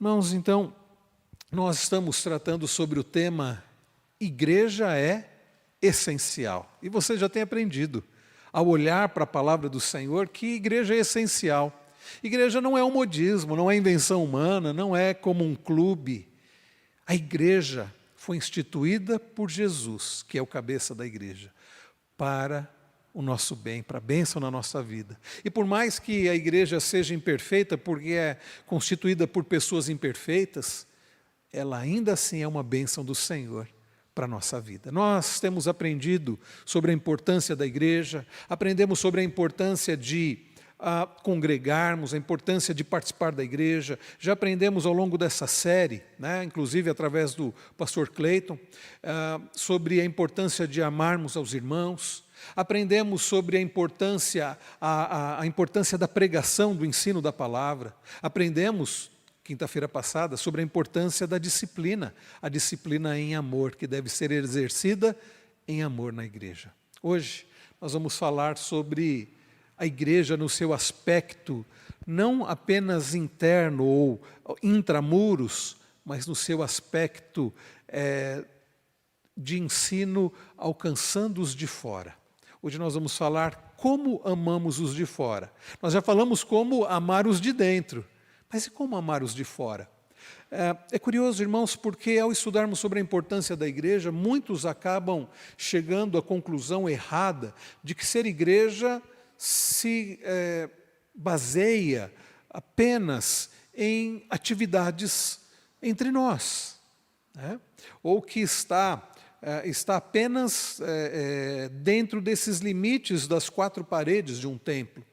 Irmãos, então, nós estamos tratando sobre o tema Igreja é essencial. E você já tem aprendido, ao olhar para a palavra do Senhor, que igreja é essencial. Igreja não é um modismo, não é invenção humana, não é como um clube. A igreja foi instituída por Jesus, que é o cabeça da igreja, para o nosso bem, para a bênção na nossa vida. E por mais que a igreja seja imperfeita, porque é constituída por pessoas imperfeitas, ela ainda assim é uma bênção do Senhor para a nossa vida. Nós temos aprendido sobre a importância da igreja, aprendemos sobre a importância de congregarmos, a importância de participar da igreja. Já aprendemos ao longo dessa série, inclusive através do pastor Cleiton, sobre a importância de amarmos aos irmãos. Aprendemos sobre a importância da pregação, do ensino da palavra. Aprendemos, quinta-feira passada, sobre a importância da disciplina, a disciplina em amor, que deve ser exercida em amor na igreja. Hoje nós vamos falar sobre a igreja no seu aspecto, não apenas interno ou intramuros, mas no seu aspecto de ensino, alcançando os de fora. Hoje nós vamos falar como amamos os de fora. Nós já falamos como amar os de dentro, mas e como amar os de fora? É curioso, irmãos, porque ao estudarmos sobre a importância da igreja, muitos acabam chegando à conclusão errada de que ser igreja se baseia apenas em atividades entre nós, ou que está apenas dentro desses limites das quatro paredes de um templo.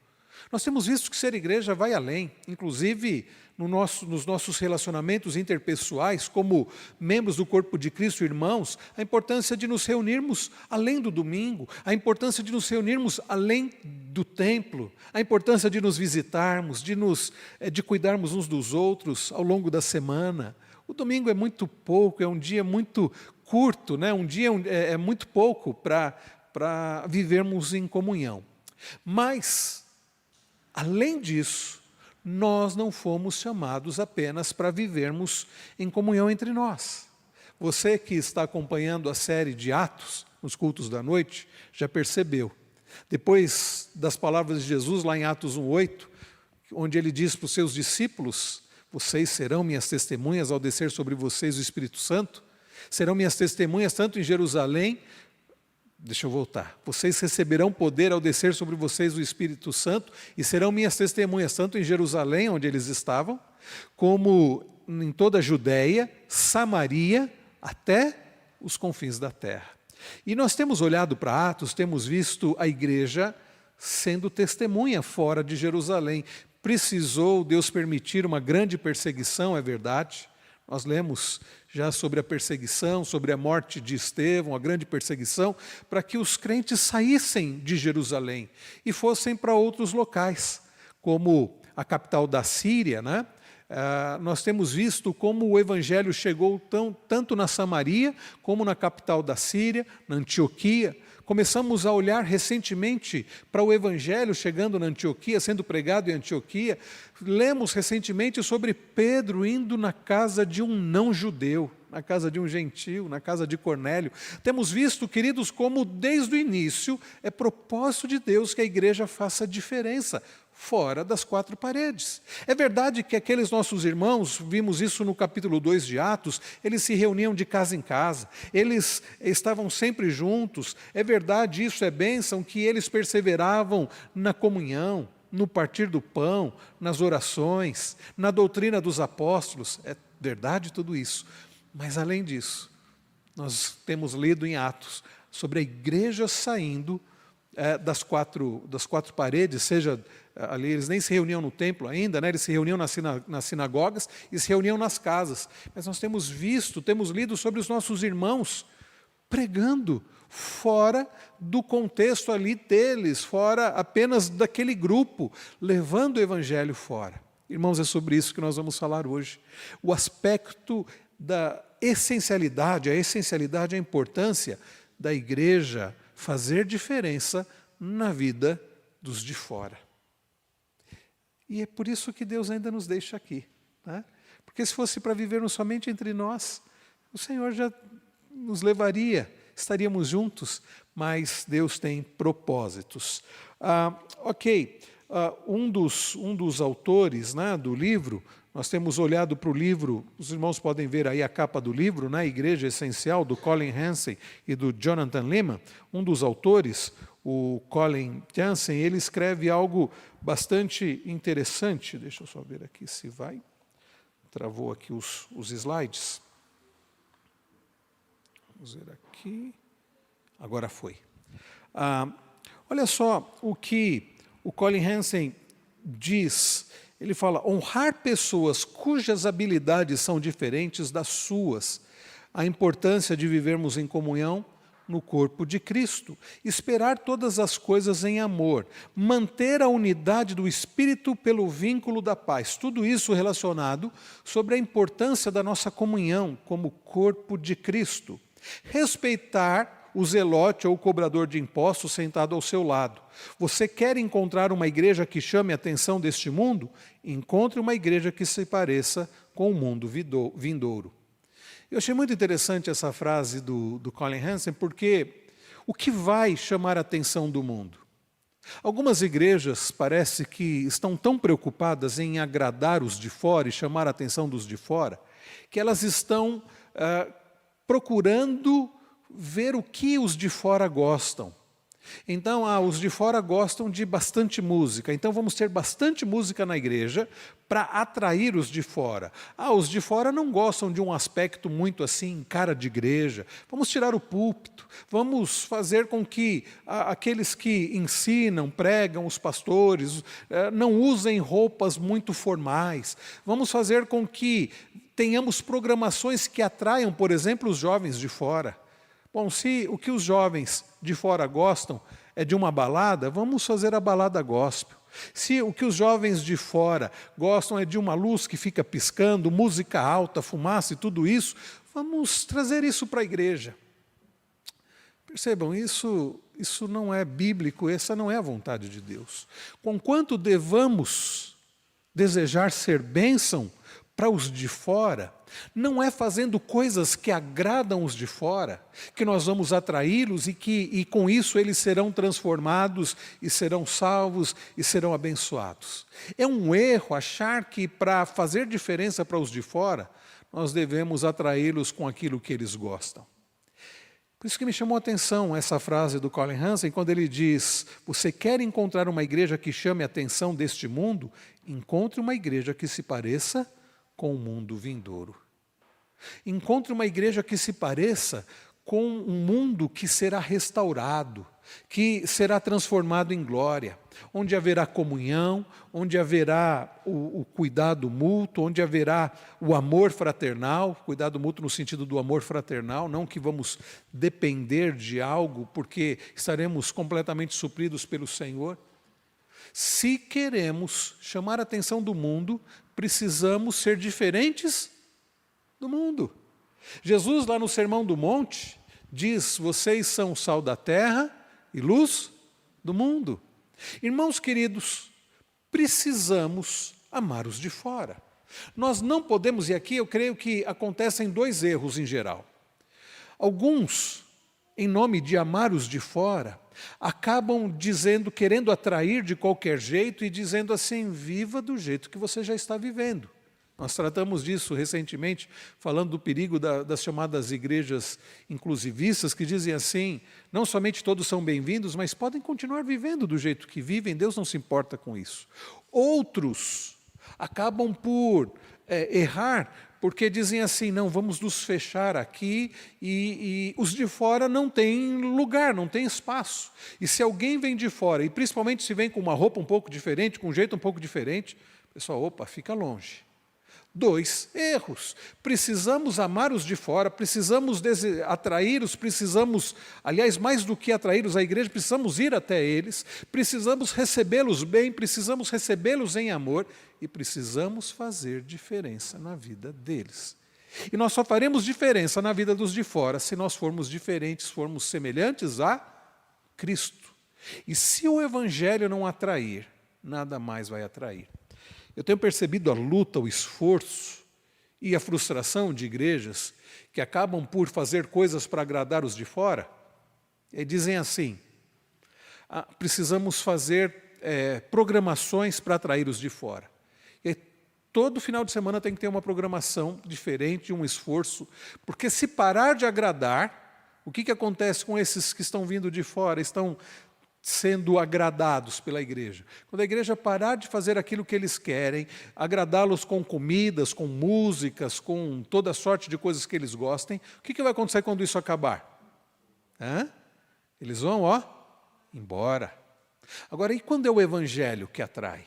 Nós temos visto que ser igreja vai além, inclusive nos nossos relacionamentos interpessoais, como membros do corpo de Cristo, irmãos, a importância de nos reunirmos além do domingo, a importância de nos reunirmos além do templo, a importância de nos visitarmos, de cuidarmos uns dos outros ao longo da semana. O domingo é muito pouco, é um dia muito curto, um dia é muito pouco para vivermos em comunhão. Mas, além disso, nós não fomos chamados apenas para vivermos em comunhão entre nós. Você que está acompanhando a série de Atos, nos cultos da noite, já percebeu. Depois das palavras de Jesus, lá em Atos 1:8, onde ele diz para os seus discípulos: vocês serão minhas testemunhas ao descer sobre vocês o Espírito Santo, serão minhas testemunhas tanto em Jerusalém. Deixa eu voltar. Vocês receberão poder ao descer sobre vocês o Espírito Santo e serão minhas testemunhas, tanto em Jerusalém, onde eles estavam, como em toda a Judéia, Samaria, até os confins da terra. E nós temos olhado para Atos, temos visto a igreja sendo testemunha fora de Jerusalém. Precisou Deus permitir uma grande perseguição, é verdade. Nós lemos já sobre a perseguição, sobre a morte de Estevão, a grande perseguição, para que os crentes saíssem de Jerusalém e fossem para outros locais, como a capital da Síria, nós temos visto como o evangelho chegou tanto na Samaria, como na capital da Síria, na Antioquia. Começamos a olhar recentemente para o evangelho chegando na Antioquia, sendo pregado em Antioquia. Lemos recentemente sobre Pedro indo na casa de um não-judeu, na casa de um gentio, na casa de Cornélio. Temos visto, queridos, como desde o início é propósito de Deus que a igreja faça diferença fora das quatro paredes. É verdade que aqueles nossos irmãos, vimos isso no capítulo 2 de Atos, eles se reuniam de casa em casa, eles estavam sempre juntos. É verdade, isso é bênção, que eles perseveravam na comunhão, no partir do pão, nas orações, na doutrina dos apóstolos. É verdade tudo isso. Mas além disso, nós temos lido em Atos sobre a igreja saindo das quatro paredes, seja ali, eles nem se reuniam no templo ainda, eles se reuniam nas sinagogas e se reuniam nas casas. Mas nós temos visto, temos lido sobre os nossos irmãos pregando fora do contexto ali deles, fora apenas daquele grupo, levando o evangelho fora. Irmãos, é sobre isso que nós vamos falar hoje. O aspecto da essencialidade, a importância da igreja fazer diferença na vida dos de fora. E é por isso que Deus ainda nos deixa aqui, Porque se fosse para vivermos somente entre nós, o Senhor já nos levaria, estaríamos juntos, mas Deus tem propósitos. Um dos autores, né, do livro, nós temos olhado para o livro, os irmãos podem ver aí a capa do livro, né, Igreja Essencial, do Colin Hansen e do Jonathan Leeman. Um dos autores, o Colin Hansen, ele escreve algo bastante interessante. Deixa eu só ver aqui se vai. Travou aqui os slides. Vamos ver aqui. Agora foi. Olha só o que o Colin Hansen diz. Ele fala: honrar pessoas cujas habilidades são diferentes das suas, a importância de vivermos em comunhão no corpo de Cristo, esperar todas as coisas em amor, manter a unidade do Espírito pelo vínculo da paz. Tudo isso relacionado sobre a importância da nossa comunhão como corpo de Cristo. Respeitar o zelote ou o cobrador de impostos sentado ao seu lado. Você quer encontrar uma igreja que chame a atenção deste mundo? Encontre uma igreja que se pareça com o mundo vindouro. Eu achei muito interessante essa frase do Colin Hansen, porque o que vai chamar a atenção do mundo? Algumas igrejas parece que estão tão preocupadas em agradar os de fora e chamar a atenção dos de fora, que elas estão procurando ver o que os de fora gostam. Então, os de fora gostam de bastante música, então vamos ter bastante música na igreja para atrair os de fora. Os de fora não gostam de um aspecto muito assim, cara de igreja. Vamos tirar o púlpito, vamos fazer com que aqueles que ensinam, pregam, os pastores, não usem roupas muito formais. Vamos fazer com que tenhamos programações que atraiam, por exemplo, os jovens de fora. Bom, se o que os jovens de fora gostam é de uma balada, vamos fazer a balada gospel. Se o que os jovens de fora gostam é de uma luz que fica piscando, música alta, fumaça e tudo isso, vamos trazer isso para a igreja. Percebam, isso não é bíblico, essa não é a vontade de Deus. Conquanto devamos desejar ser bênção para os de fora, não é fazendo coisas que agradam os de fora, que nós vamos atraí-los e com isso eles serão transformados e serão salvos e serão abençoados. É um erro achar que para fazer diferença para os de fora, nós devemos atraí-los com aquilo que eles gostam. Por isso que me chamou a atenção essa frase do Colin Hansen, quando ele diz: você quer encontrar uma igreja que chame a atenção deste mundo? Encontre uma igreja que se pareça com o mundo vindouro. Encontre uma igreja que se pareça com um mundo que será restaurado, que será transformado em glória, onde haverá comunhão, onde haverá o cuidado mútuo, onde haverá o amor fraternal, cuidado mútuo no sentido do amor fraternal, não que vamos depender de algo, porque estaremos completamente supridos pelo Senhor. Se queremos chamar a atenção do mundo, precisamos ser diferentes do mundo. Jesus, lá no Sermão do Monte, diz: vocês são sal da terra e luz do mundo. Irmãos queridos, precisamos amar os de fora. Nós não podemos, e aqui eu creio que acontecem dois erros em geral. Alguns, em nome de amar os de fora, acabam dizendo, querendo atrair de qualquer jeito e dizendo assim: viva do jeito que você já está vivendo. Nós tratamos disso recentemente, falando do perigo das chamadas igrejas inclusivistas, que dizem assim: não somente todos são bem-vindos, mas podem continuar vivendo do jeito que vivem, Deus não se importa com isso. Outros acabam por errar, porque dizem assim: não, vamos nos fechar aqui e os de fora não têm lugar, não têm espaço. E se alguém vem de fora, e principalmente se vem com uma roupa um pouco diferente, com um jeito um pouco diferente, pessoal, opa, fica longe. Dois erros. Precisamos amar os de fora, precisamos atraí-los, precisamos, aliás, mais do que atraí-los à igreja, precisamos ir até eles, precisamos recebê-los bem, precisamos recebê-los em amor e precisamos fazer diferença na vida deles. E nós só faremos diferença na vida dos de fora se nós formos diferentes, formos semelhantes a Cristo. E se o Evangelho não atrair, nada mais vai atrair. Eu tenho percebido a luta, o esforço e a frustração de igrejas que acabam por fazer coisas para agradar os de fora, dizem assim: precisamos fazer programações para atrair os de fora. E todo final de semana tem que ter uma programação diferente, um esforço, porque se parar de agradar, o que acontece com esses que estão vindo de fora, estão sendo agradados pela igreja? Quando a igreja parar de fazer aquilo que eles querem, agradá-los com comidas, com músicas, com toda sorte de coisas que eles gostem, o que vai acontecer quando isso acabar? Eles vão, embora. Agora, e quando é o evangelho que atrai?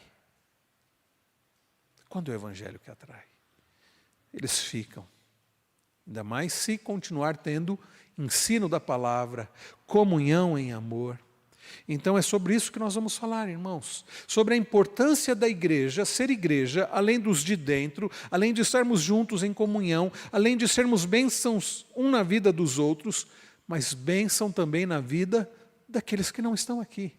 Quando é o evangelho que atrai? Eles ficam. Ainda mais se continuar tendo ensino da palavra, comunhão em amor. Então é sobre isso que nós vamos falar, irmãos. Sobre a importância da igreja, ser igreja, além dos de dentro, além de estarmos juntos em comunhão, além de sermos bênçãos um na vida dos outros, mas bênção também na vida daqueles que não estão aqui.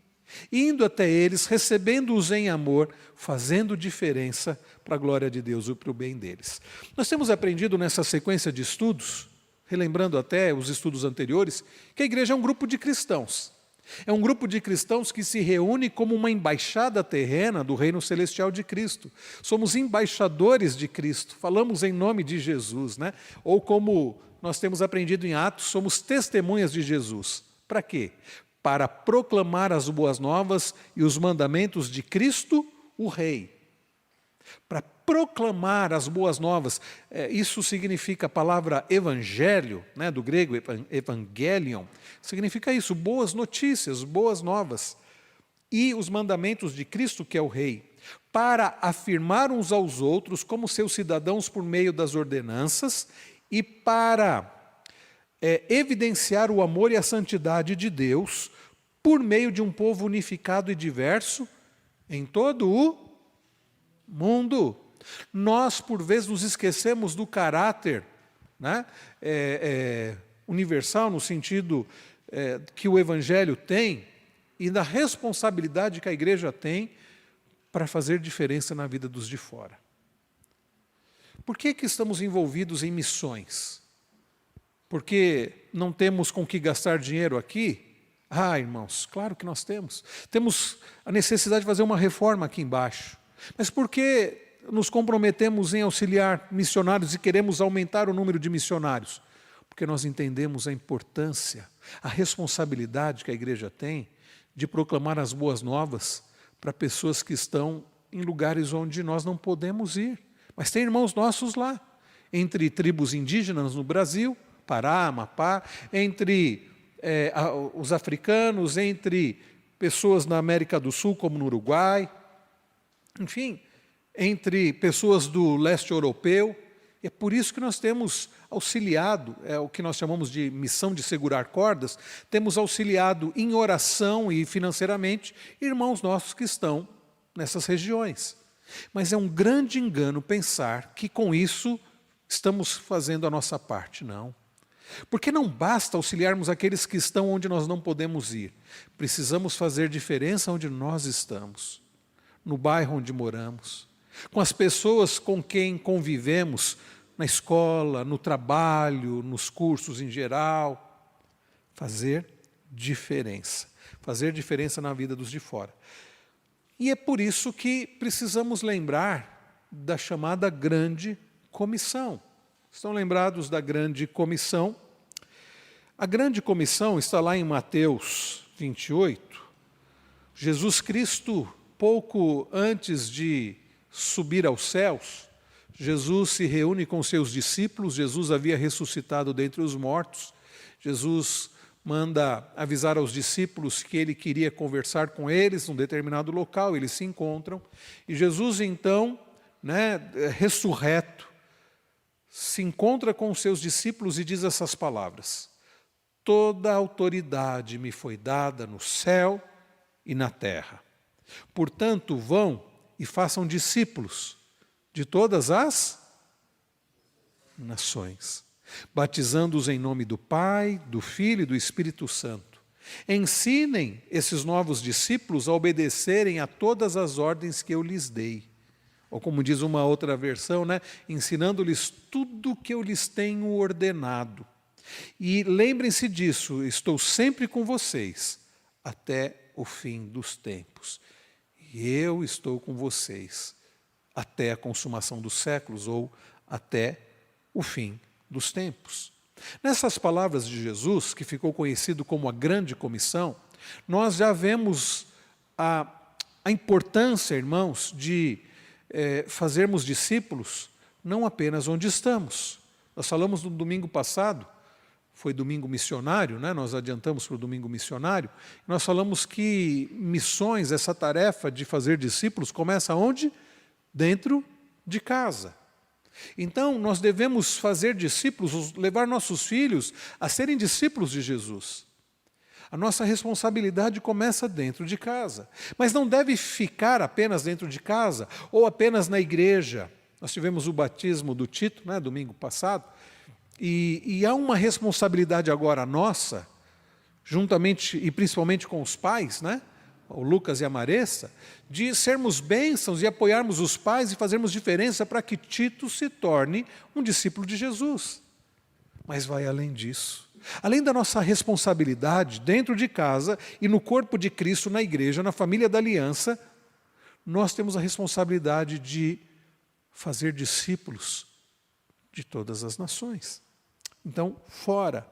Indo até eles, recebendo-os em amor, fazendo diferença para a glória de Deus e para o bem deles. Nós temos aprendido nessa sequência de estudos, relembrando até os estudos anteriores, que a igreja é um grupo de cristãos. É um grupo de cristãos que se reúne como uma embaixada terrena do reino celestial de Cristo. Somos embaixadores de Cristo, falamos em nome de Jesus, né? Ou como nós temos aprendido em Atos, somos testemunhas de Jesus. Para quê? Para proclamar as boas novas e os mandamentos de Cristo, o Rei. Para proclamar as boas novas, isso significa a palavra evangelho, né, do grego evangelion, significa isso, boas notícias, boas novas. E os mandamentos de Cristo, que é o Rei, para afirmar uns aos outros como seus cidadãos por meio das ordenanças e para evidenciar o amor e a santidade de Deus por meio de um povo unificado e diverso em todo o mundo. Nós, por vezes, nos esquecemos do caráter, né, universal, no sentido que o Evangelho tem, e da responsabilidade que a igreja tem para fazer diferença na vida dos de fora. Por que estamos envolvidos em missões? Porque não temos com que gastar dinheiro aqui? Irmãos, claro que nós temos. Temos a necessidade de fazer uma reforma aqui embaixo. Mas por que nos comprometemos em auxiliar missionários e queremos aumentar o número de missionários? Porque nós entendemos a importância, a responsabilidade que a igreja tem de proclamar as boas novas para pessoas que estão em lugares onde nós não podemos ir. Mas tem irmãos nossos lá, entre tribos indígenas no Brasil, Pará, Amapá, entre os africanos, entre pessoas na América do Sul, como no Uruguai, enfim, entre pessoas do leste europeu. É por isso que nós temos auxiliado, o que nós chamamos de missão de segurar cordas, temos auxiliado em oração e financeiramente irmãos nossos que estão nessas regiões. Mas é um grande engano pensar que com isso estamos fazendo a nossa parte, não. Porque não basta auxiliarmos aqueles que estão onde nós não podemos ir. Precisamos fazer diferença onde nós estamos, no bairro onde moramos, com as pessoas com quem convivemos, na escola, no trabalho, nos cursos em geral. Fazer diferença na vida dos de fora. E é por isso que precisamos lembrar da chamada grande comissão. Estão lembrados da grande comissão? A grande comissão está lá em Mateus 28. Jesus Cristo, pouco antes de subir aos céus, Jesus se reúne com seus discípulos. Jesus havia ressuscitado dentre os mortos. Jesus manda avisar aos discípulos que ele queria conversar com eles num determinado local. Eles se encontram. E Jesus, então, ressurreto, se encontra com os seus discípulos e diz essas palavras: toda a autoridade me foi dada no céu e na terra. Portanto, vão e façam discípulos de todas as nações, batizando-os em nome do Pai, do Filho e do Espírito Santo. Ensinem esses novos discípulos a obedecerem a todas as ordens que eu lhes dei. ou como diz uma outra versão, né? Ensinando-lhes tudo o que eu lhes tenho ordenado. E lembrem-se disso, estou sempre com vocês, até o fim dos tempos. E eu estou com vocês, até a consumação dos séculos, ou até o fim dos tempos. Nessas palavras de Jesus, que ficou conhecido como a Grande Comissão, nós já vemos a importância, irmãos, de fazermos discípulos, não apenas onde estamos. Nós falamos no domingo passado, foi domingo missionário, né? Nós adiantamos para o domingo missionário, nós falamos que missões, essa tarefa de fazer discípulos, começa onde? Dentro de casa. Então, nós devemos fazer discípulos, levar nossos filhos a serem discípulos de Jesus. A nossa responsabilidade começa dentro de casa, mas não deve ficar apenas dentro de casa ou apenas na igreja. Nós tivemos o batismo do Tito, né, domingo passado, e há uma responsabilidade agora nossa, juntamente e principalmente com os pais, né, o Lucas e a Maressa, de sermos bênçãos e apoiarmos os pais e fazermos diferença para que Tito se torne um discípulo de Jesus. Mas vai além disso. Além da nossa responsabilidade dentro de casa e no corpo de Cristo, na igreja, na família da aliança, nós temos a responsabilidade de fazer discípulos de todas as nações. Então, fora.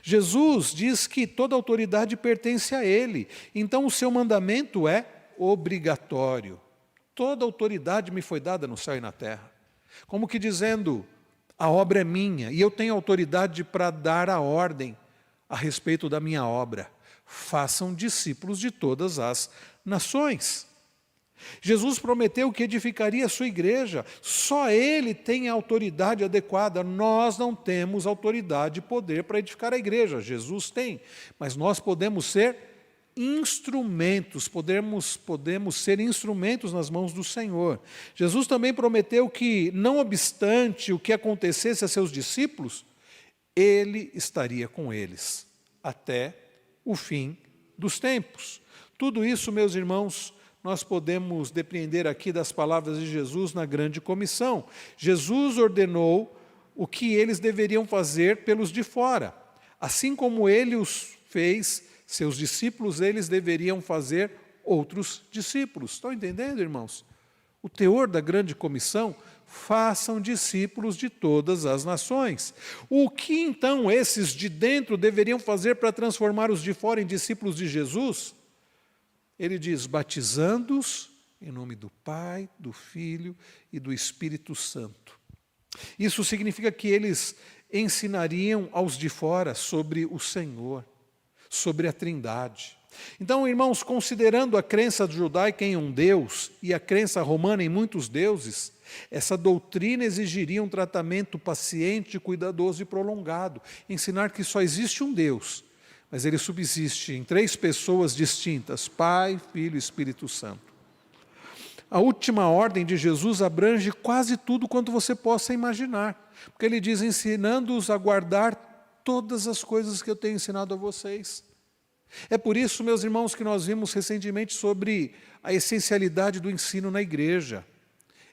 Jesus diz que toda autoridade pertence a Ele, então o seu mandamento é obrigatório. Toda autoridade me foi dada no céu e na terra. Como que dizendo, a obra é minha e eu tenho autoridade para dar a ordem a respeito da minha obra. Façam discípulos de todas as nações. Jesus prometeu que edificaria a sua igreja, só Ele tem a autoridade adequada, nós não temos autoridade e poder para edificar a igreja, Jesus tem, mas nós podemos ser instrumentos, podemos ser instrumentos nas mãos do Senhor. Jesus também prometeu que, não obstante o que acontecesse a seus discípulos, Ele estaria com eles, até o fim dos tempos. Tudo isso, meus irmãos, nós podemos depreender aqui das palavras de Jesus na grande comissão. Jesus ordenou o que eles deveriam fazer pelos de fora. Assim como Ele os fez, seus discípulos, eles deveriam fazer outros discípulos. Estão entendendo, irmãos? O teor da grande comissão, façam discípulos de todas as nações. O que então esses de dentro deveriam fazer para transformar os de fora em discípulos de Jesus? Ele diz, batizando-os em nome do Pai, do Filho e do Espírito Santo. Isso significa que eles ensinariam aos de fora sobre o Senhor, sobre a Trindade. Então, irmãos, considerando a crença judaica em um Deus e a crença romana em muitos deuses, essa doutrina exigiria um tratamento paciente, cuidadoso e prolongado. Ensinar que só existe um Deus, mas Ele subsiste em 3 pessoas distintas, Pai, Filho e Espírito Santo. A última ordem de Jesus abrange quase tudo quanto você possa imaginar, porque Ele diz, ensinando-os a guardar todas as coisas que eu tenho ensinado a vocês. É por isso, meus irmãos, que nós vimos recentemente sobre a essencialidade do ensino na igreja.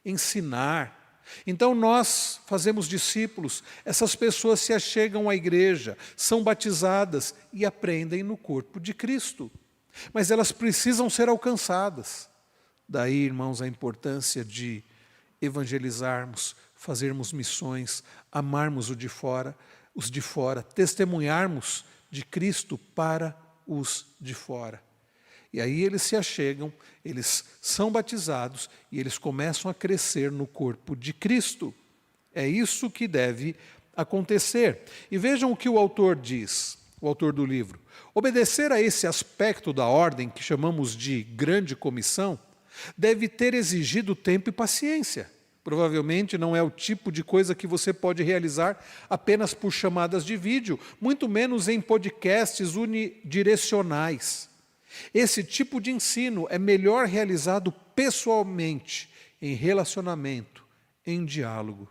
Ensinar. Então nós fazemos discípulos, essas pessoas se achegam à igreja, são batizadas e aprendem no corpo de Cristo. Mas elas precisam ser alcançadas. Daí, irmãos, a importância de evangelizarmos, fazermos missões, amarmos os de fora, testemunharmos de Cristo para os de fora. E aí eles se achegam, eles são batizados e eles começam a crescer no corpo de Cristo. É isso que deve acontecer. E vejam o que o autor diz, o autor do livro. Obedecer a esse aspecto da ordem, que chamamos de grande comissão, deve ter exigido tempo e paciência. Provavelmente não é o tipo de coisa que você pode realizar apenas por chamadas de vídeo, muito menos em podcasts unidirecionais. Esse tipo de ensino é melhor realizado pessoalmente, em relacionamento, em diálogo,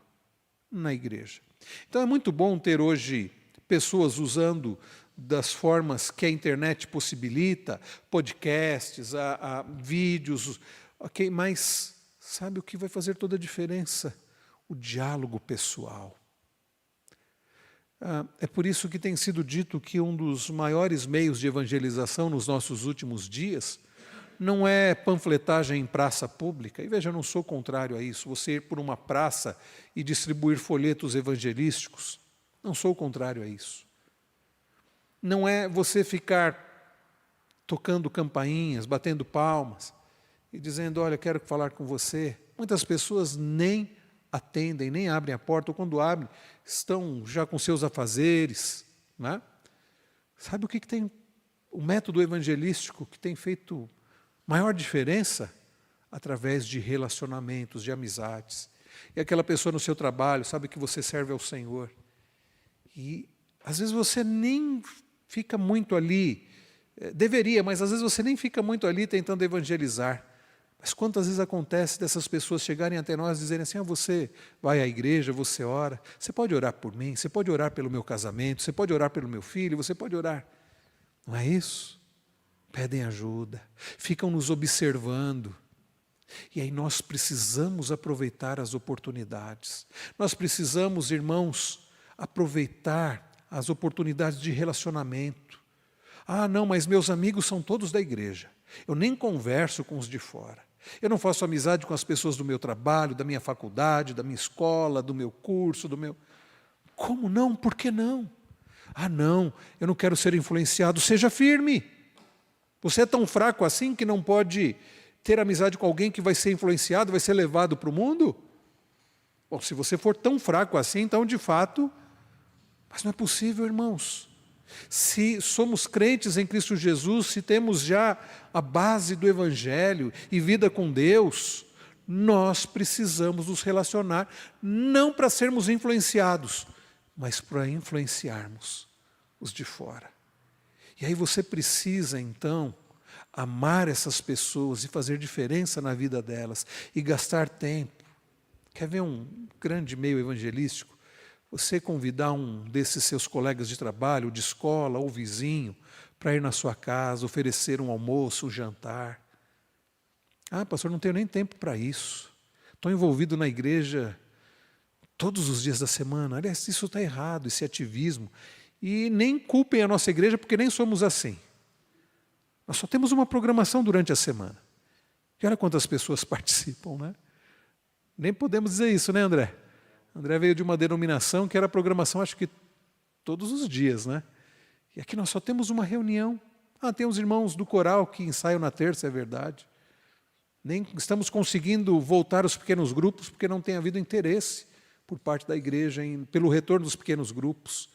na igreja. Então é muito bom ter hoje pessoas usando das formas que a internet possibilita, podcasts, vídeos, ok, mas Sabe o que vai fazer toda a diferença? O diálogo pessoal. É por isso que tem sido dito que um dos maiores meios de evangelização nos nossos últimos dias não é panfletagem em praça pública. E veja, eu não sou contrário a isso. Você ir por uma praça e distribuir folhetos evangelísticos, não sou contrário a isso. Não é você ficar tocando campainhas, batendo palmas e dizendo, olha, quero falar com você. Muitas pessoas nem atendem, nem abrem a porta, ou quando abrem, estão já com seus afazeres. Né? Sabe o que tem o método evangelístico que tem feito maior diferença? Através de relacionamentos, de amizades. E aquela pessoa no seu trabalho sabe que você serve ao Senhor. E às vezes você nem fica muito ali, deveria, mas às vezes você nem fica muito ali tentando evangelizar. Mas quantas vezes acontece dessas pessoas chegarem até nós e dizerem assim, você vai à igreja, você ora, você pode orar por mim, você pode orar pelo meu casamento, você pode orar pelo meu filho, você pode orar. Não é isso? Pedem ajuda, ficam nos observando. E aí nós precisamos aproveitar as oportunidades. Nós precisamos, irmãos, aproveitar as oportunidades de relacionamento. Ah, não, mas meus amigos são todos da igreja. Eu nem converso com os de fora. Eu não faço amizade com as pessoas do meu trabalho, da minha faculdade, da minha escola, do meu curso, do meu... Como não? Por que não? Ah, não, eu não quero ser influenciado. Seja firme. Você é tão fraco assim que não pode ter amizade com alguém que vai ser influenciado, vai ser levado para o mundo? Bom, se você for tão fraco assim, então de fato... Mas não é possível, irmãos. Se somos crentes em Cristo Jesus, se temos já a base do Evangelho e vida com Deus, nós precisamos nos relacionar, não para sermos influenciados, mas para influenciarmos os de fora. E aí você precisa, então, amar essas pessoas e fazer diferença na vida delas e gastar tempo. Quer ver um grande meio evangelístico? Você convidar um desses seus colegas de trabalho, de escola ou vizinho, para ir na sua casa, oferecer um almoço, um jantar. Ah, pastor, não tenho nem tempo para isso. Estou envolvido na igreja todos os dias da semana. Aliás, isso está errado, esse ativismo. E nem culpem a nossa igreja, porque nem somos assim. Nós só temos uma programação durante a semana. E olha quantas pessoas participam, né? Nem podemos dizer isso, né, André? André veio de uma denominação que era programação, acho que todos os dias, né? E aqui nós só temos uma reunião. Ah, tem os irmãos do coral que ensaiam na terça, é verdade. Nem estamos conseguindo voltar aos pequenos grupos, porque não tem havido interesse por parte da igreja pelo retorno dos pequenos grupos.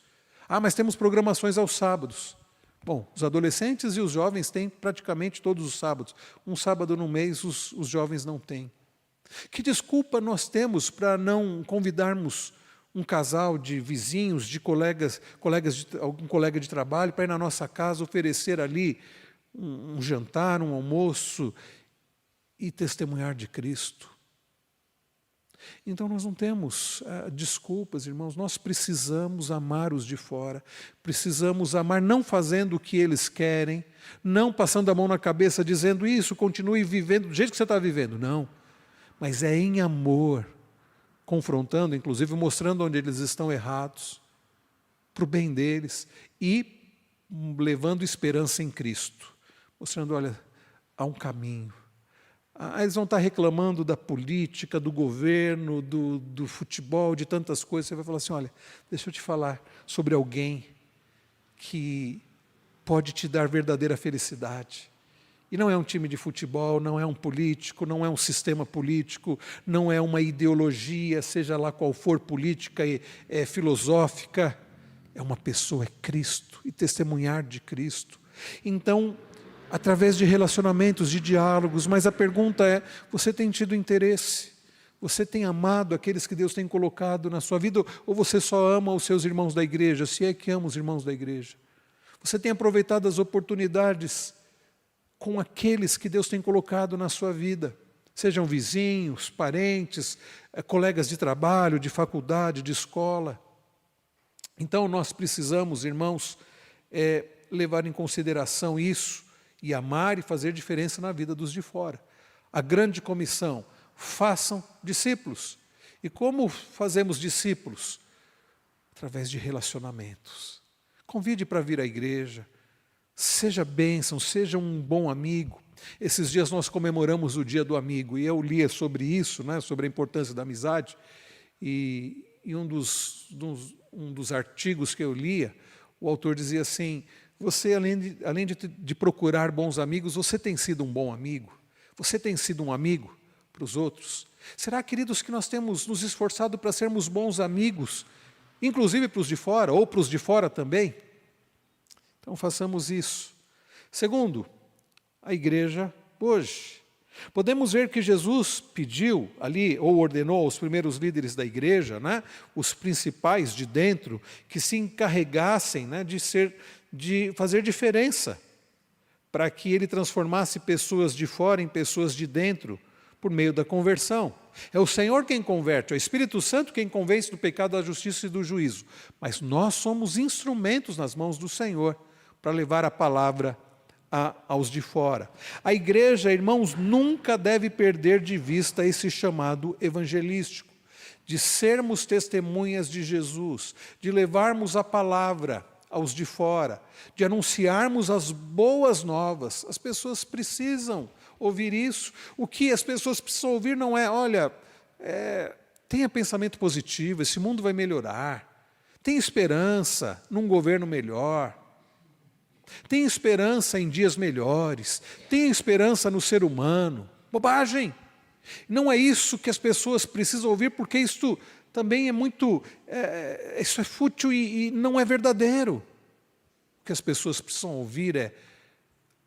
Ah, mas temos programações aos sábados. Bom, os adolescentes e os jovens têm praticamente todos os sábados. Um sábado no mês os jovens não têm. Que desculpa nós temos para não convidarmos um casal de vizinhos, de algum colega de trabalho, para ir na nossa casa oferecer ali um jantar, um almoço e testemunhar de Cristo? Então nós não temos desculpas, irmãos, nós precisamos amar os de fora, precisamos amar não fazendo o que eles querem, não passando a mão na cabeça dizendo isso, continue vivendo do jeito que você está vivendo, não. Mas é em amor, confrontando, inclusive mostrando onde eles estão errados, para o bem deles, e levando esperança em Cristo, mostrando, olha, há um caminho. Eles vão estar reclamando da política, do governo, do futebol, de tantas coisas. Você vai falar assim, olha, deixa eu te falar sobre alguém que pode te dar verdadeira felicidade. E não é um time de futebol, não é um político, não é um sistema político, não é uma ideologia, seja lá qual for, política e filosófica. É uma pessoa, é Cristo, e testemunhar de Cristo. Então, através de relacionamentos, de diálogos, mas a pergunta é, você tem tido interesse? Você tem amado aqueles que Deus tem colocado na sua vida? Ou você só ama os seus irmãos da igreja, se é que ama os irmãos da igreja? Você tem aproveitado as oportunidades com aqueles que Deus tem colocado na sua vida? Sejam vizinhos, parentes, colegas de trabalho, de faculdade, de escola. Então nós precisamos, irmãos, levar em consideração isso, e amar e fazer diferença na vida dos de fora. A grande comissão, façam discípulos. E como fazemos discípulos? Através de relacionamentos. Convide para vir à igreja, seja bênção, seja um bom amigo. Esses dias nós comemoramos o Dia do Amigo, e eu lia sobre isso, né, sobre a importância da amizade, e um dos artigos que eu lia, o autor dizia assim, você além de procurar bons amigos, você tem sido um bom amigo? Você tem sido um amigo para os outros? Será, queridos, que nós temos nos esforçado para sermos bons amigos, inclusive para os de fora, ou para os de fora também? Então façamos isso. Segundo, a igreja hoje. Podemos ver que Jesus pediu ali, ou ordenou aos primeiros líderes da igreja, né, os principais de dentro, que se encarregassem, né, de fazer diferença, para que ele transformasse pessoas de fora em pessoas de dentro, por meio da conversão. É o Senhor quem converte, é o Espírito Santo quem convence do pecado, da justiça e do juízo. Mas nós somos instrumentos nas mãos do Senhor, para levar a palavra aos de fora. A igreja, irmãos, nunca deve perder de vista esse chamado evangelístico, de sermos testemunhas de Jesus, de levarmos a palavra aos de fora, de anunciarmos as boas novas. As pessoas precisam ouvir isso. O que as pessoas precisam ouvir não é, olha, tenha pensamento positivo, esse mundo vai melhorar, tem esperança num governo melhor, tem esperança em dias melhores, tem esperança no ser humano. Bobagem! Não é isso que as pessoas precisam ouvir, porque isto também é muito, isso é fútil e não é verdadeiro. O que as pessoas precisam ouvir é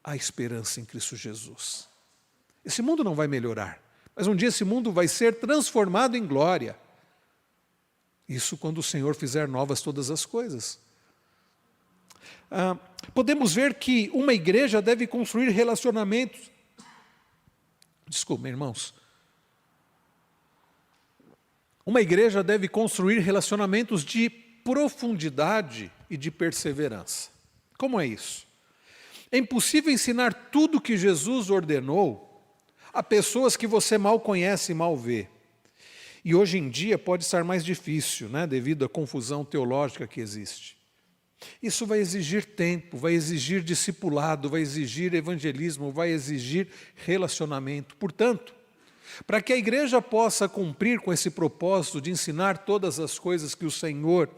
a esperança em Cristo Jesus. Esse mundo não vai melhorar, mas um dia esse mundo vai ser transformado em glória. Isso quando o Senhor fizer novas todas as coisas. Podemos ver que uma igreja deve construir relacionamentos. Desculpa, irmãos. Uma igreja deve construir relacionamentos de profundidade e de perseverança. Como é isso? É impossível ensinar tudo o que Jesus ordenou a pessoas que você mal conhece e mal vê. E hoje em dia pode estar mais difícil, né, devido à confusão teológica que existe. Isso vai exigir tempo, vai exigir discipulado, vai exigir evangelismo, vai exigir relacionamento. Portanto, para que a igreja possa cumprir com esse propósito de ensinar todas as coisas que o Senhor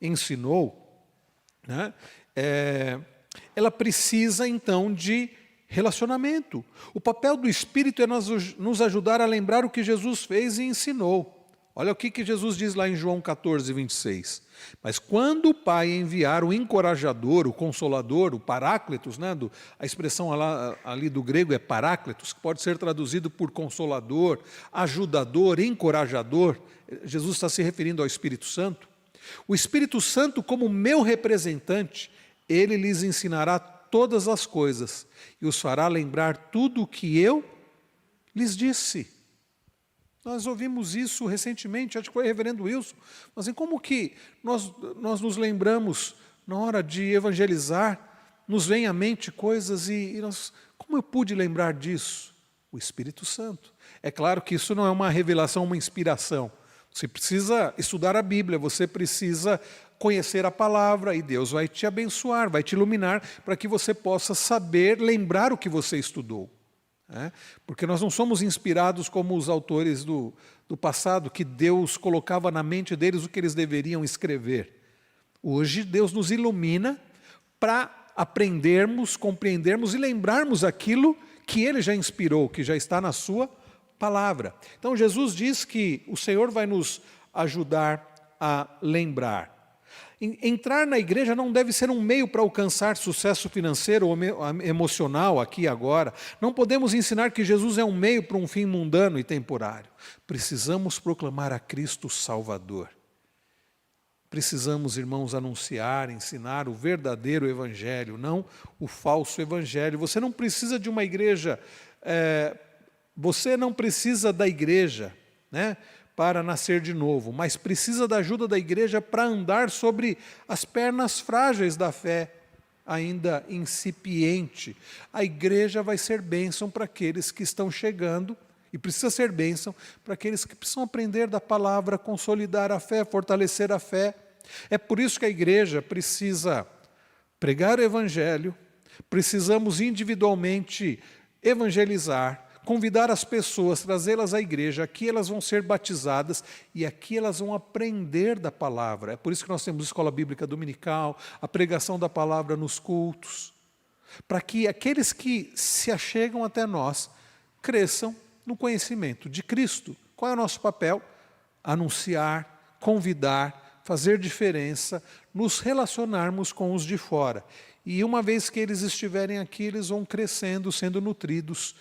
ensinou, né, ela precisa então de relacionamento. O papel do Espírito é nos ajudar a lembrar o que Jesus fez e ensinou. Olha o que Jesus diz lá em João 14, 26. Mas quando o Pai enviar o encorajador, o consolador, o paráclitos, né, a expressão ali do grego é paráclitos, que pode ser traduzido por consolador, ajudador, encorajador, Jesus está se referindo ao Espírito Santo. O Espírito Santo, como meu representante, ele lhes ensinará todas as coisas e os fará lembrar tudo o que eu lhes disse. Nós ouvimos isso recentemente, acho que foi o reverendo Wilson, mas em como que nós nos lembramos, na hora de evangelizar, nos vem à mente coisas e nós, como eu pude lembrar disso? O Espírito Santo. É claro que isso não é uma revelação, uma inspiração. Você precisa estudar a Bíblia, você precisa conhecer a palavra e Deus vai te abençoar, vai te iluminar para que você possa saber, lembrar o que você estudou. Porque nós não somos inspirados como os autores do passado, que Deus colocava na mente deles o que eles deveriam escrever. Hoje Deus nos ilumina para aprendermos, compreendermos e lembrarmos aquilo que Ele já inspirou, que já está na sua palavra. Então Jesus diz que o Senhor vai nos ajudar a lembrar. Entrar na igreja não deve ser um meio para alcançar sucesso financeiro ou emocional aqui e agora. Não podemos ensinar que Jesus é um meio para um fim mundano e temporário. Precisamos proclamar a Cristo Salvador. Precisamos, irmãos, anunciar, ensinar o verdadeiro evangelho, não o falso evangelho. Você não precisa de uma igreja, você não precisa da igreja, né, para nascer de novo, mas precisa da ajuda da igreja para andar sobre as pernas frágeis da fé, ainda incipiente. A igreja vai ser bênção para aqueles que estão chegando E precisa ser bênção para aqueles que precisam aprender da palavra, consolidar a fé, fortalecer a fé. É por isso que a igreja precisa pregar o evangelho, precisamos individualmente evangelizar, convidar as pessoas, trazê-las à igreja, aqui elas vão ser batizadas e aqui elas vão aprender da palavra. É por isso que nós temos escola bíblica dominical, a pregação da palavra nos cultos, para que aqueles que se achegam até nós cresçam no conhecimento de Cristo. Qual é o nosso papel? Anunciar, convidar, fazer diferença, nos relacionarmos com os de fora. E uma vez que eles estiverem aqui, eles vão crescendo, sendo nutridos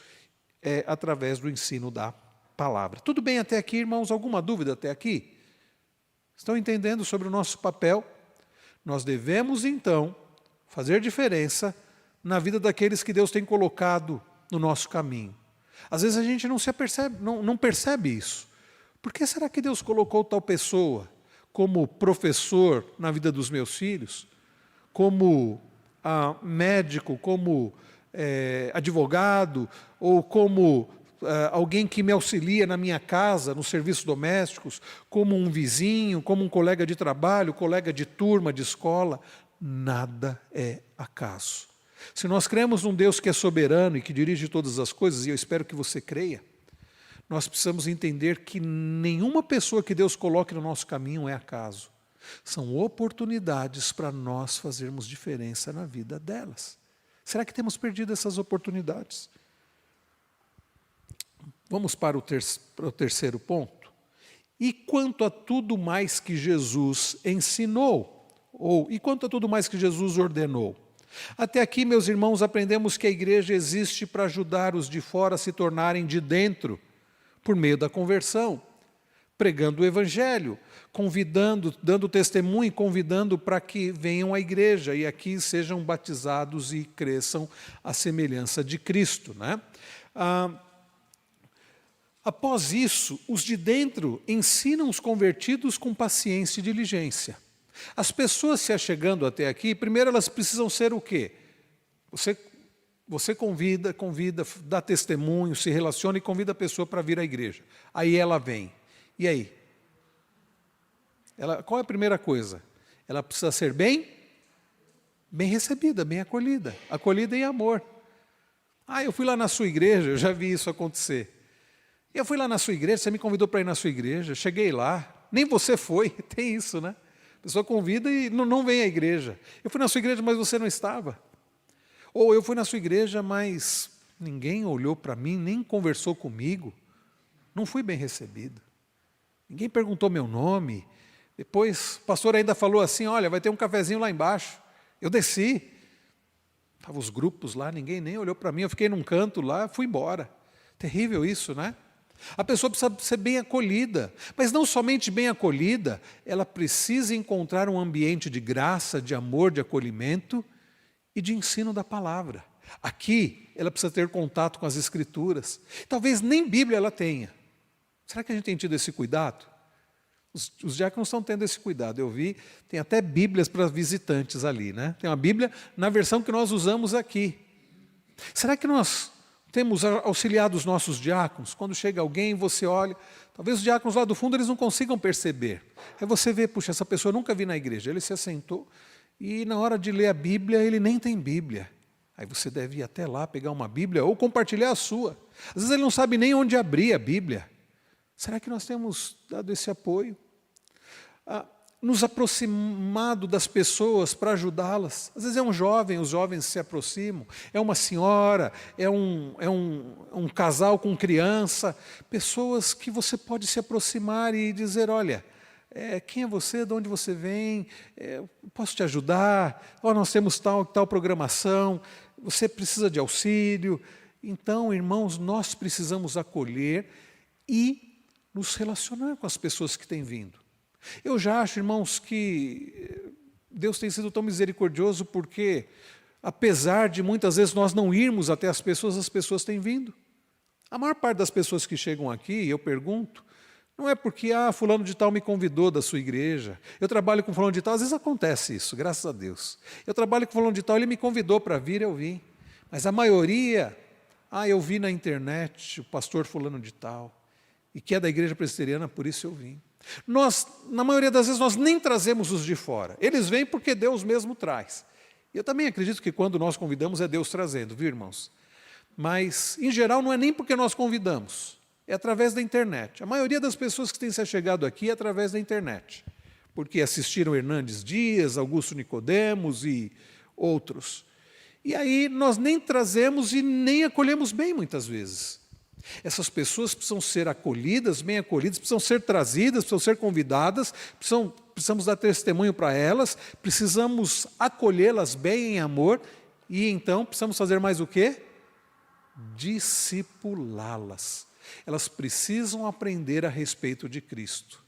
através do ensino da palavra. Tudo bem até aqui, irmãos? Alguma dúvida até aqui? Estão entendendo sobre o nosso papel? Nós devemos, então, fazer diferença na vida daqueles que Deus tem colocado no nosso caminho. Às vezes a gente não percebe isso. Por que será que Deus colocou tal pessoa como professor na vida dos meus filhos, como médico, como advogado, ou como alguém que me auxilia na minha casa, nos serviços domésticos, como um vizinho, como um colega de trabalho, colega de turma, de escola? Nada é acaso. Se nós cremos num Deus que é soberano e que dirige todas as coisas, e eu espero que você creia, nós precisamos entender que nenhuma pessoa que Deus coloque no nosso caminho é acaso. São oportunidades para nós fazermos diferença na vida delas. Será que temos perdido essas oportunidades? Vamos para o terceiro ponto. E quanto a tudo mais que Jesus ensinou, e quanto a tudo mais que Jesus ordenou? Até aqui, meus irmãos, aprendemos que a igreja existe para ajudar os de fora a se tornarem de dentro, por meio da conversão, pregando o evangelho, convidando, dando testemunho e convidando para que venham à igreja e aqui sejam batizados e cresçam à semelhança de Cristo, né? Após isso, os de dentro ensinam os convertidos com paciência e diligência. As pessoas se achegando até aqui, primeiro elas precisam ser o quê? Você convida, dá testemunho, se relaciona e convida a pessoa para vir à igreja. Aí ela vem. E aí? Qual é a primeira coisa? Ela precisa ser bem recebida, bem acolhida. Acolhida em amor. Eu fui lá na sua igreja, eu já vi isso acontecer. Eu fui lá na sua igreja, você me convidou para ir na sua igreja, cheguei lá, nem você foi, tem isso, né? A pessoa convida e não vem à igreja. Eu fui na sua igreja, mas você não estava. Ou eu fui na sua igreja, mas ninguém olhou para mim, nem conversou comigo. Não fui bem recebido. Ninguém perguntou meu nome. Depois o pastor ainda falou assim, olha, vai ter um cafezinho lá embaixo. Eu desci. Estavam os grupos lá, ninguém nem olhou para mim. Eu fiquei num canto lá, fui embora. Terrível isso, né? A pessoa precisa ser bem acolhida, mas não somente bem acolhida, ela precisa encontrar um ambiente de graça, de amor, de acolhimento e de ensino da palavra. Aqui, ela precisa ter contato com as Escrituras. Talvez nem Bíblia ela tenha. Será que a gente tem tido esse cuidado? Os diáconos estão tendo esse cuidado. Eu vi, tem até Bíblias para visitantes ali, né? Tem uma Bíblia na versão que nós usamos aqui. Será que nós temos auxiliado os nossos diáconos? Quando chega alguém, você olha, talvez os diáconos lá do fundo eles não consigam perceber. Aí você vê, puxa, essa pessoa nunca vi na igreja. Ele se assentou e na hora de ler a Bíblia, ele nem tem Bíblia. Aí você deve ir até lá, pegar uma Bíblia ou compartilhar a sua. Às vezes ele não sabe nem onde abrir a Bíblia. Será que nós temos dado esse apoio? Nos aproximado das pessoas para ajudá-las. Às vezes é um jovem, os jovens se aproximam, é uma senhora, é um casal com criança, pessoas que você pode se aproximar e dizer, olha, quem é você, de onde você vem, posso te ajudar, nós temos tal programação, você precisa de auxílio. Então, irmãos, nós precisamos acolher e nos relacionar com as pessoas que têm vindo. Eu já acho, irmãos, que Deus tem sido tão misericordioso porque, apesar de muitas vezes nós não irmos até as pessoas têm vindo. A maior parte das pessoas que chegam aqui, eu pergunto, não é porque, fulano de tal me convidou da sua igreja, eu trabalho com fulano de tal, às vezes acontece isso, graças a Deus. Eu trabalho com fulano de tal, ele me convidou para vir, eu vim. Mas a maioria eu vi na internet o pastor fulano de tal, e que é da igreja presbiteriana, por isso eu vim. Nós, na maioria das vezes, nós nem trazemos os de fora. Eles vêm porque Deus mesmo traz. Eu também acredito que quando nós convidamos é Deus trazendo, viu, irmãos? Mas, em geral, não é nem porque nós convidamos, é através da internet. A maioria das pessoas que têm se chegado aqui é através da internet, porque assistiram Hernandes Dias, Augusto Nicodemos e outros. E aí nós nem trazemos e nem acolhemos bem muitas vezes. Essas pessoas precisam ser acolhidas, bem acolhidas, precisam ser trazidas, precisam ser convidadas, precisamos dar testemunho para elas, precisamos acolhê-las bem em amor, e então precisamos fazer mais o quê? Discipulá-las. Elas precisam aprender a respeito de Cristo.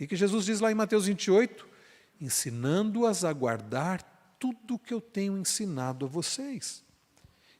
O que Jesus diz lá em Mateus 28? Ensinando-as a guardar tudo o que eu tenho ensinado a vocês.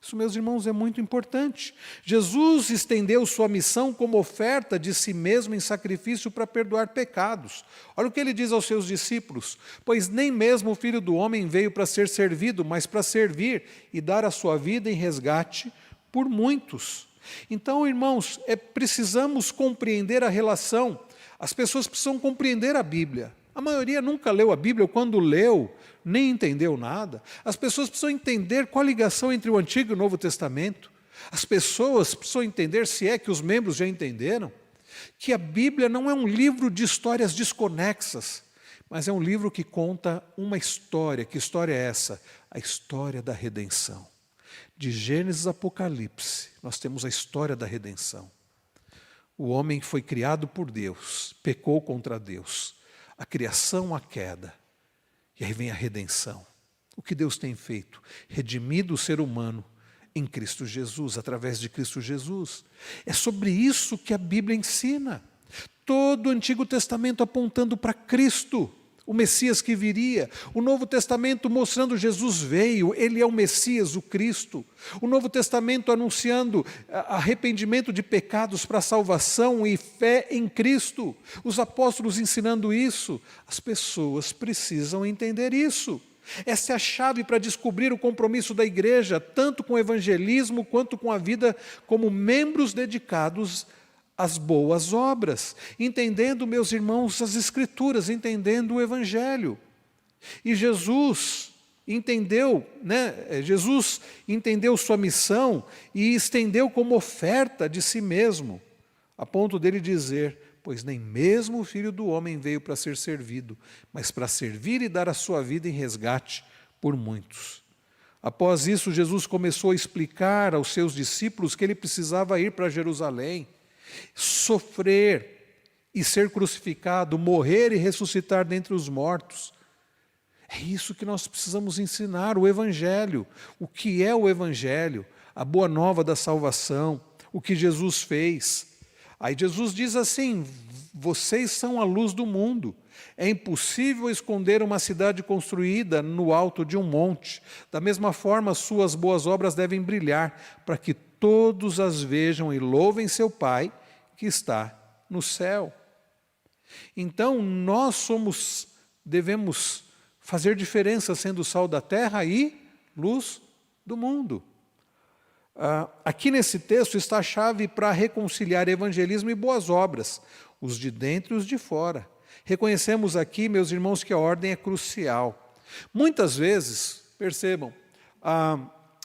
Isso, meus irmãos, é muito importante. Jesus estendeu sua missão como oferta de si mesmo em sacrifício para perdoar pecados. Olha o que ele diz aos seus discípulos: pois nem mesmo o Filho do Homem veio para ser servido, mas para servir e dar a sua vida em resgate por muitos. Então, irmãos, precisamos compreender a relação. As pessoas precisam compreender a Bíblia. A maioria nunca leu a Bíblia, ou quando leu, nem entendeu nada. As pessoas precisam entender qual a ligação entre o Antigo e o Novo Testamento. As pessoas precisam entender, se é que os membros já entenderam, que a Bíblia não é um livro de histórias desconexas, mas é um livro que conta uma história. Que história é essa? A história da redenção. De Gênesis a Apocalipse, nós temos a história da redenção. O homem foi criado por Deus, pecou contra Deus. A criação, a queda. E aí vem a redenção. O que Deus tem feito? Redimido o ser humano em Cristo Jesus, através de Cristo Jesus. É sobre isso que a Bíblia ensina. Todo o Antigo Testamento apontando para Cristo, o Messias que viria. O Novo Testamento mostrando Jesus veio, Ele é o Messias, o Cristo. O Novo Testamento anunciando arrependimento de pecados para salvação e fé em Cristo. Os apóstolos ensinando isso. As pessoas precisam entender isso. Essa é a chave para descobrir o compromisso da igreja, tanto com o evangelismo quanto com a vida como membros dedicados as boas obras, entendendo, meus irmãos, as Escrituras, entendendo o Evangelho. E Jesus entendeu, Jesus entendeu sua missão e estendeu como oferta de si mesmo, a ponto dele dizer: pois nem mesmo o Filho do Homem veio para ser servido, mas para servir e dar a sua vida em resgate por muitos. Após isso, Jesus começou a explicar aos seus discípulos que ele precisava ir para Jerusalém, sofrer e ser crucificado, morrer e ressuscitar dentre os mortos. É isso que nós precisamos ensinar, o Evangelho. O que é o Evangelho? A boa nova da salvação, o que Jesus fez. Aí Jesus diz assim: vocês são a luz do mundo. É impossível esconder uma cidade construída no alto de um monte. Da mesma forma, suas boas obras devem brilhar, para que todos as vejam e louvem seu Pai que está no céu. Então, devemos fazer diferença sendo sal da terra e luz do mundo. Aqui nesse texto está a chave para reconciliar evangelismo e boas obras, os de dentro e os de fora. Reconhecemos aqui, meus irmãos, que a ordem é crucial. Muitas vezes, percebam,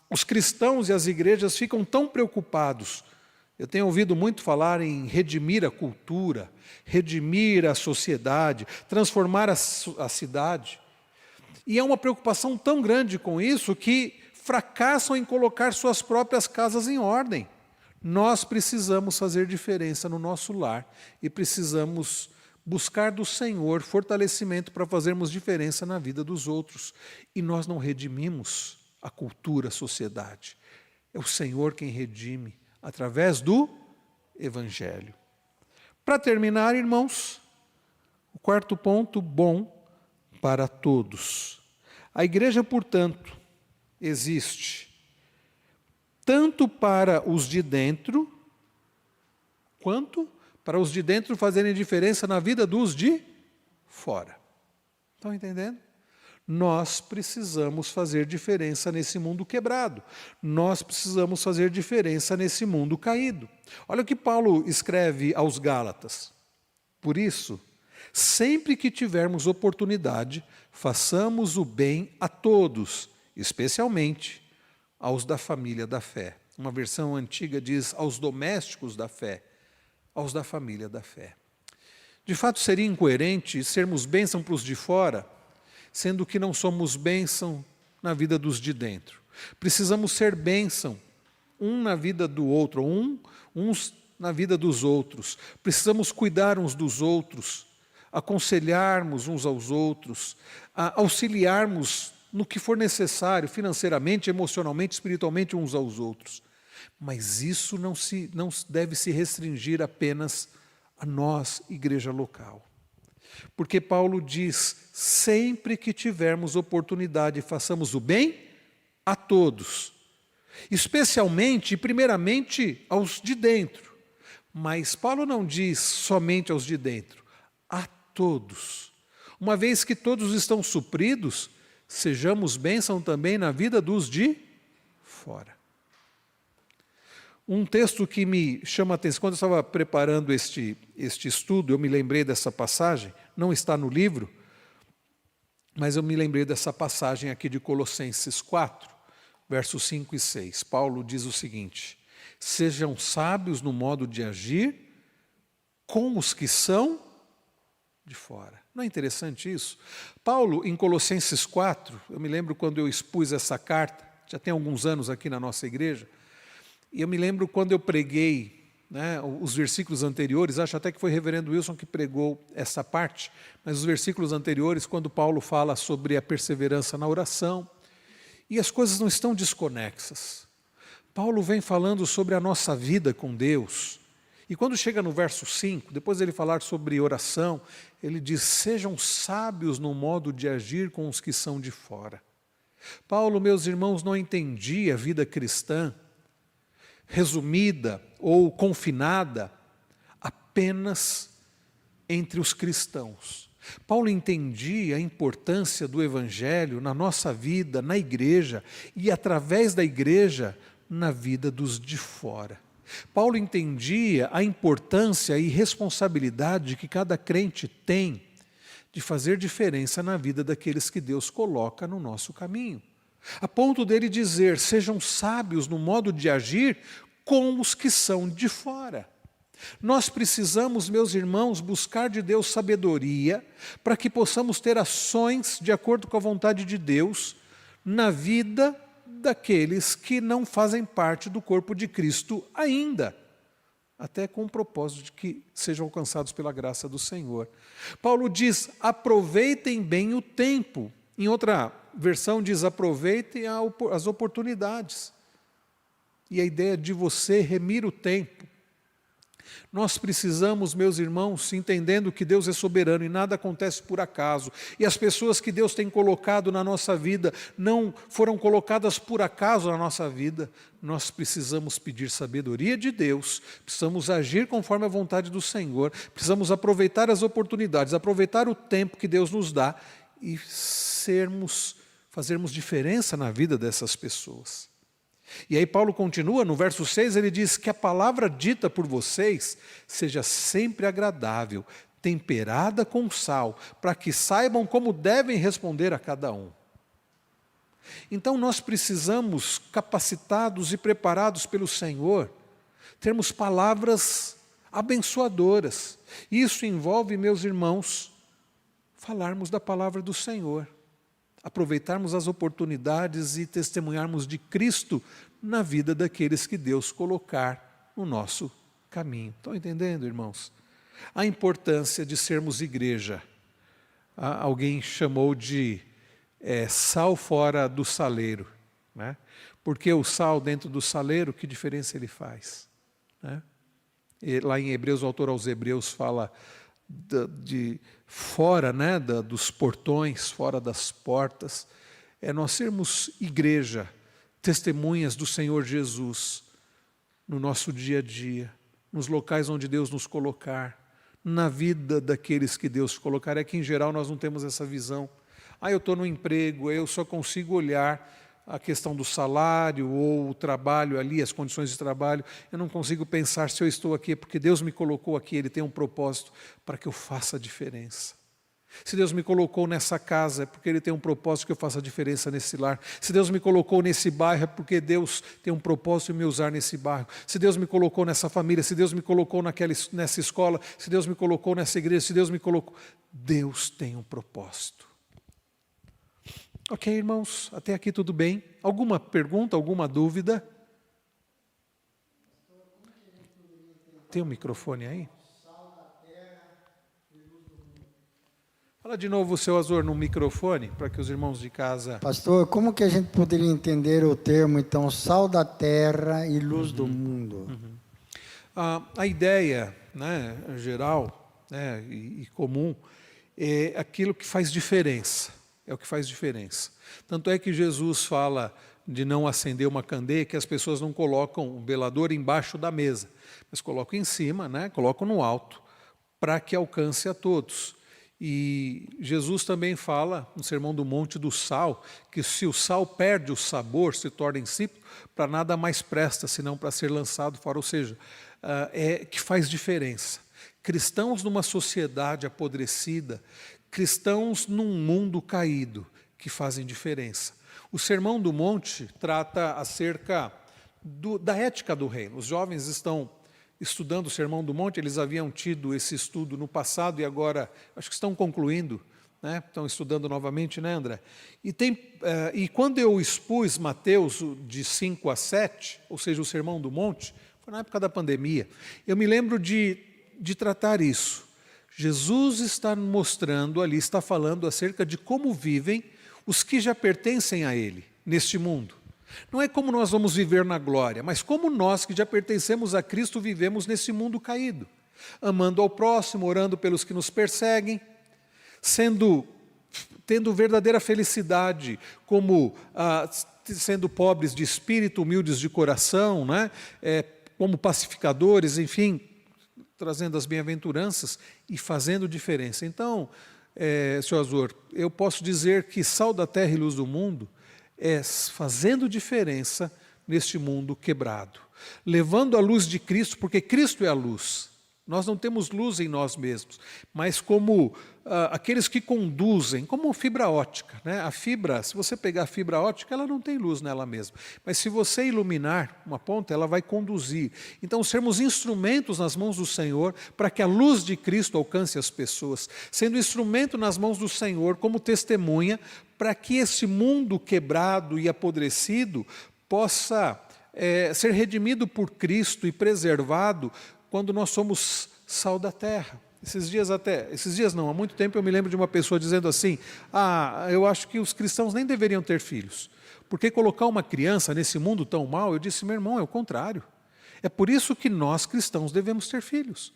os cristãos e as igrejas ficam tão preocupados. Eu tenho ouvido muito falar em redimir a cultura, redimir a sociedade, transformar a cidade. E é uma preocupação tão grande com isso que fracassam em colocar suas próprias casas em ordem. Nós precisamos fazer diferença no nosso lar e precisamos buscar do Senhor fortalecimento para fazermos diferença na vida dos outros. E nós não redimimos a cultura, a sociedade. É o Senhor quem redime, através do Evangelho. Para terminar, irmãos, o quarto ponto: bom para todos. A igreja, portanto, existe tanto para os de dentro, quanto para os de dentro fazerem diferença na vida dos de fora. Estão entendendo? Nós precisamos fazer diferença nesse mundo quebrado. Nós precisamos fazer diferença nesse mundo caído. Olha o que Paulo escreve aos Gálatas. Por isso, sempre que tivermos oportunidade, façamos o bem a todos, especialmente aos da família da fé. Uma versão antiga diz aos domésticos da fé, aos da família da fé. De fato, seria incoerente sermos bênção para os de fora, sendo que não somos bênção na vida dos de dentro. Precisamos ser bênção, um na vida do outro, uns na vida dos outros. Precisamos cuidar uns dos outros, aconselharmos uns aos outros, auxiliarmos no que for necessário, financeiramente, emocionalmente, espiritualmente, uns aos outros. Mas isso não deve se restringir apenas a nós, igreja local. Porque Paulo diz, sempre que tivermos oportunidade, façamos o bem a todos, especialmente e primeiramente aos de dentro. Mas Paulo não diz somente aos de dentro, a todos. Uma vez que todos estão supridos, sejamos bênção também na vida dos de fora. Um texto que me chama a atenção, quando eu estava preparando este estudo, eu me lembrei dessa passagem, não está no livro, mas eu me lembrei dessa passagem aqui de Colossenses 4, versos 5 e 6. Paulo diz o seguinte, sejam sábios no modo de agir com os que são de fora. Não é interessante isso? Paulo, em Colossenses 4, eu me lembro quando eu expus essa carta, já tem alguns anos aqui na nossa igreja, e eu me lembro quando eu preguei, né, os versículos anteriores, acho até que foi o reverendo Wilson que pregou essa parte, mas os versículos anteriores, quando Paulo fala sobre a perseverança na oração, e as coisas não estão desconexas. Paulo vem falando sobre a nossa vida com Deus, e quando chega no verso 5, depois ele falar sobre oração, ele diz, sejam sábios no modo de agir com os que são de fora. Paulo, meus irmãos, não entendia a vida cristã, resumida ou confinada apenas entre os cristãos. Paulo entendia a importância do Evangelho na nossa vida, na igreja, e através da igreja, na vida dos de fora. Paulo entendia a importância e responsabilidade que cada crente tem de fazer diferença na vida daqueles que Deus coloca no nosso caminho. A ponto dele dizer, sejam sábios no modo de agir com os que são de fora. Nós precisamos, meus irmãos, buscar de Deus sabedoria para que possamos ter ações de acordo com a vontade de Deus na vida daqueles que não fazem parte do corpo de Cristo ainda, até com o propósito de que sejam alcançados pela graça do Senhor. Paulo diz, aproveitem bem o tempo. Em outra versão diz, aproveitem as oportunidades. E a ideia de você remir o tempo. Nós precisamos, meus irmãos, entendendo que Deus é soberano e nada acontece por acaso. E as pessoas que Deus tem colocado na nossa vida não foram colocadas por acaso na nossa vida. Nós precisamos pedir sabedoria de Deus, precisamos agir conforme a vontade do Senhor, precisamos aproveitar as oportunidades, aproveitar o tempo que Deus nos dá e fazermos diferença na vida dessas pessoas. E aí Paulo continua, no verso 6, ele diz que a palavra dita por vocês seja sempre agradável, temperada com sal, para que saibam como devem responder a cada um. Então nós precisamos, capacitados e preparados pelo Senhor, termos palavras abençoadoras. Isso envolve, meus irmãos, falarmos da palavra do Senhor. Aproveitarmos as oportunidades e testemunharmos de Cristo na vida daqueles que Deus colocar no nosso caminho. Estão entendendo, irmãos? A importância de sermos igreja. Alguém chamou de sal fora do saleiro, né? Porque o sal dentro do saleiro, que diferença ele faz? Né? E lá em Hebreus, o autor aos Hebreus fala de fora, né, dos portões, fora das portas, nós sermos igreja, testemunhas do Senhor Jesus no nosso dia a dia, nos locais onde Deus nos colocar, na vida daqueles que Deus colocar. É que em geral nós não temos essa visão. Eu estou no emprego, eu só consigo olhar a questão do salário ou o trabalho ali, as condições de trabalho. Eu não consigo pensar se eu estou aqui é porque Deus me colocou aqui, Ele tem um propósito para que eu faça a diferença. Se Deus me colocou nessa casa é porque Ele tem um propósito que eu faça a diferença nesse lar. Se Deus me colocou nesse bairro é porque Deus tem um propósito em me usar nesse bairro. Se Deus me colocou nessa família, se Deus me colocou nessa escola, se Deus me colocou nessa igreja, se Deus me colocou... Deus tem um propósito. Ok, irmãos, até aqui tudo bem? Alguma pergunta, alguma dúvida? Tem um microfone aí? Fala de novo, seu Azor, no microfone, para que os irmãos de casa... Pastor, como que a gente poderia entender o termo, então, sal da terra e luz do mundo? A ideia, né, geral, né, e comum é aquilo que faz diferença. É o que faz diferença. Tanto é que Jesus fala de não acender uma candeia, que as pessoas não colocam o velador embaixo da mesa, mas colocam em cima, né, colocam no alto, para que alcance a todos. E Jesus também fala, no Sermão do Monte, do sal, que se o sal perde o sabor, se torna insípido, para nada mais presta, senão para ser lançado fora. Ou seja, é que faz diferença. Cristãos numa sociedade apodrecida, cristãos num mundo caído, que fazem diferença. O Sermão do Monte trata acerca da ética do reino. Os jovens estão estudando o Sermão do Monte, eles haviam tido esse estudo no passado e agora, acho que estão concluindo, né? Estão estudando novamente, né, André? E quando eu expus Mateus de 5 a 7, ou seja, o Sermão do Monte, foi na época da pandemia, eu me lembro de tratar isso. Jesus está mostrando ali, está falando acerca de como vivem os que já pertencem a Ele, neste mundo. Não é como nós vamos viver na glória, mas como nós que já pertencemos a Cristo vivemos nesse mundo caído. Amando ao próximo, orando pelos que nos perseguem, tendo verdadeira felicidade, como sendo pobres de espírito, humildes de coração, né? Como pacificadores, enfim, trazendo as bem-aventuranças e fazendo diferença. Então, senhor Azor, eu posso dizer que sal da terra e luz do mundo é fazendo diferença neste mundo quebrado, levando a luz de Cristo, porque Cristo é a luz. Nós não temos luz em nós mesmos, mas como aqueles que conduzem, como fibra ótica, né? A fibra, se você pegar a fibra ótica, ela não tem luz nela mesma, mas se você iluminar uma ponta, ela vai conduzir. Então, sermos instrumentos nas mãos do Senhor, para que a luz de Cristo alcance as pessoas, sendo instrumento nas mãos do Senhor, como testemunha, para que esse mundo quebrado e apodrecido possa ser redimido por Cristo e preservado, quando nós somos sal da terra. Esses dias não, há muito tempo eu me lembro de uma pessoa dizendo assim, eu acho que os cristãos nem deveriam ter filhos, porque colocar uma criança nesse mundo tão mal, eu disse, meu irmão, é o contrário. É por isso que nós cristãos devemos ter filhos,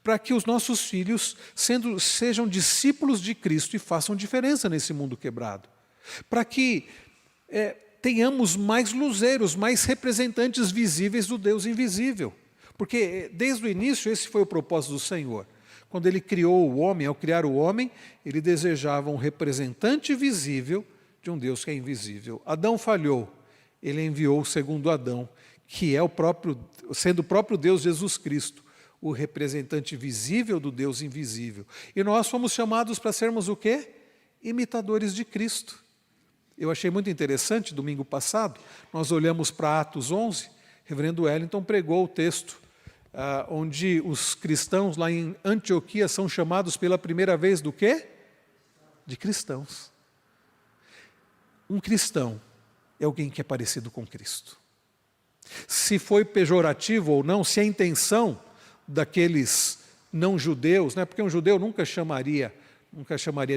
para que os nossos filhos sejam discípulos de Cristo e façam diferença nesse mundo quebrado, para que tenhamos mais luzeiros, mais representantes visíveis do Deus invisível. Porque desde o início esse foi o propósito do Senhor. Quando Ele criou o homem, ao criar o homem, Ele desejava um representante visível de um Deus que é invisível. Adão falhou, Ele enviou o segundo Adão, que é sendo o próprio Deus Jesus Cristo, o representante visível do Deus invisível. E nós fomos chamados para sermos o quê? Imitadores de Cristo. Eu achei muito interessante, domingo passado, nós olhamos para Atos 11, reverendo Wellington pregou o texto, onde os cristãos lá em Antioquia são chamados pela primeira vez do quê? De cristãos. Um cristão é alguém que é parecido com Cristo. Se foi pejorativo ou não, se a intenção daqueles não judeus, né, porque um judeu nunca chamaria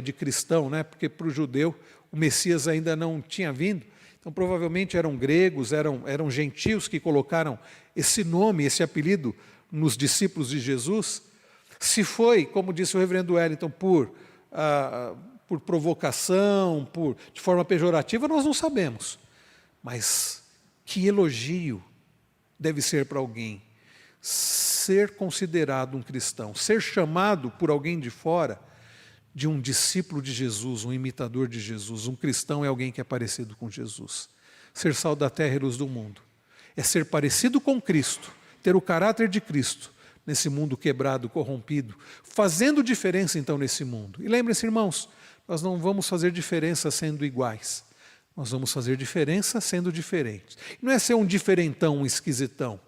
de cristão, né, porque para o judeu o Messias ainda não tinha vindo. Então, provavelmente eram gregos, eram gentios que colocaram esse nome, esse apelido nos discípulos de Jesus. Se foi, como disse o reverendo Wellington, por provocação, de forma pejorativa, nós não sabemos. Mas que elogio deve ser para alguém ser considerado um cristão, ser chamado por alguém de fora de um discípulo de Jesus, um imitador de Jesus. Um cristão é alguém que é parecido com Jesus. Ser sal da terra e luz do mundo é ser parecido com Cristo, ter o caráter de Cristo nesse mundo quebrado, corrompido, fazendo diferença então nesse mundo. E lembrem-se, irmãos, nós não vamos fazer diferença sendo iguais, nós vamos fazer diferença sendo diferentes. E não é ser um diferentão, um esquisitão,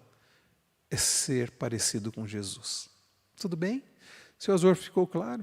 é ser parecido com Jesus. Tudo bem? Seu Azor, ficou claro?